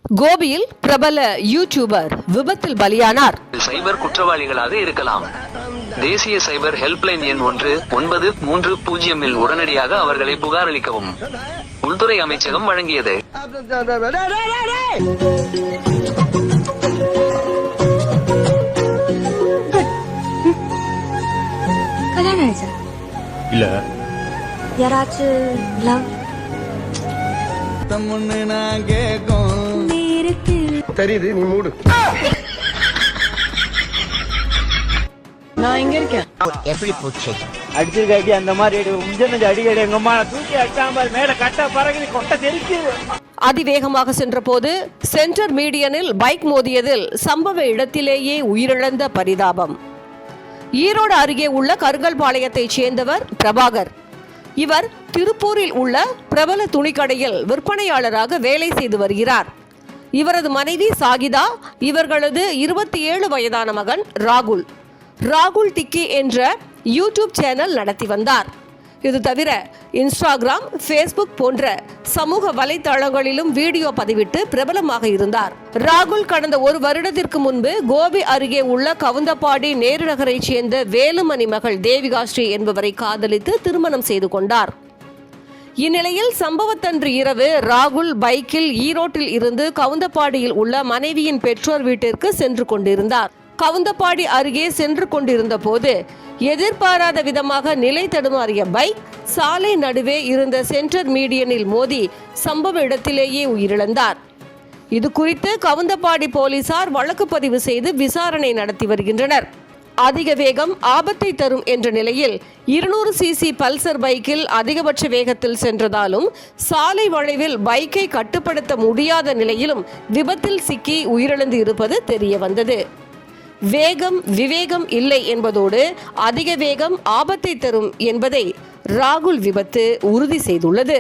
கோபியில் பிரபல யூடியூபர் விபத்தில் பலியானார். சைபர் குற்றவாளிகளாக இருக்கலாம். தேசிய சைபர் ஹெல்ப்லைன் எண் 1330 உடனடியாக அவர்களை புகாரளிக்கவும் உள்துறை அமைச்சகம் வழங்கியது. கல்யாணம் ஆயிடுச்சா? இல்ல. யாராச்சும் லவ் தெரியுது, நீ மூடு. நான் இங்க இருக்கேன். எப்படி போச்சு? அடிச்சிருக்க அடி அந்த மாதிரி அடிக்கடி எங்க அம்மா தூக்கி அடிச்சாமல் மேல கட்ட பறகுது கொட்ட தெரிக்குது. அதிவேகமாக சென்றபோது சென்டர் மீடியனில் பைக் மோதியதில் சம்பவ இடத்திலேயே உயிரிழந்த பரிதாபம். ஈரோடு அருகே உள்ள கருங்கல்பாளையத்தைச் சேர்ந்தவர் பிரபாகர். இவர் திருப்பூரில் உள்ள பிரபல துணிக்கடையில் விற்பனையாளராக வேலை செய்து வருகிறார். இவரது மனைவி சாகிதா, இவர்களது 27 வயதான மகன் ராகுல் டிக்கி என்ற யூடியூப் சேனல் நடத்தி வந்தார். இது தவிர இன்ஸ்டாகிராம், ஃபேஸ்புக் போன்ற சமூக வலைத்தளங்களிலும் வீடியோ பதிவிட்டு பிரபலமாக இருந்தார். ராகுல் கடந்த 1 வருடத்திற்கு முன்பு கோபி அருகே உள்ள கவுந்தப்பாடி நேரு நகரைச் சேர்ந்த வேலுமணி மகள் தேவிகா ஸ்ரீ என்பவரை காதலித்து திருமணம் செய்து கொண்டார். இந்நிலையில் சம்பவத்தன்று இரவு ராகுல் பைக்கில் ஈரோட்டில் இருந்து கவுந்தப்பாடியில் உள்ள மனைவியின் பெற்றோர் வீட்டிற்கு சென்று கொண்டிருந்தார். கவுந்தப்பாடி அருகே சென்று கொண்டிருந்த போது எதிர்பாராத விதமாக நிலை தடுமாறிய பைக் சாலை நடுவே இருந்த சென்டர் மீடியனில் மோதி சம்பவ இடத்திலேயே உயிரிழந்தார். இது குறித்து கவுந்தப்பாடி போலீசார் வழக்கு பதிவு செய்து விசாரணை நடத்தி வருகின்றனர். அதிக வேகம் ஆபத்தை தரும் என்ற நிலையில் 200 சிசி பல்சர் பைக்கில் அதிகபட்ச வேகத்தில் சென்றதாலும் சாலை வளைவில் பைக்கை கட்டுப்படுத்த முடியாத நிலையிலும் விபத்தில் சிக்கி உயிரிழந்து இருப்பது தெரிய வந்தது. வேகம் விவேகம் இல்லை என்பதோடு அதிக வேகம் ஆபத்தை தரும் என்பதை ராகுல் விபத்து உறுதி செய்துள்ளது.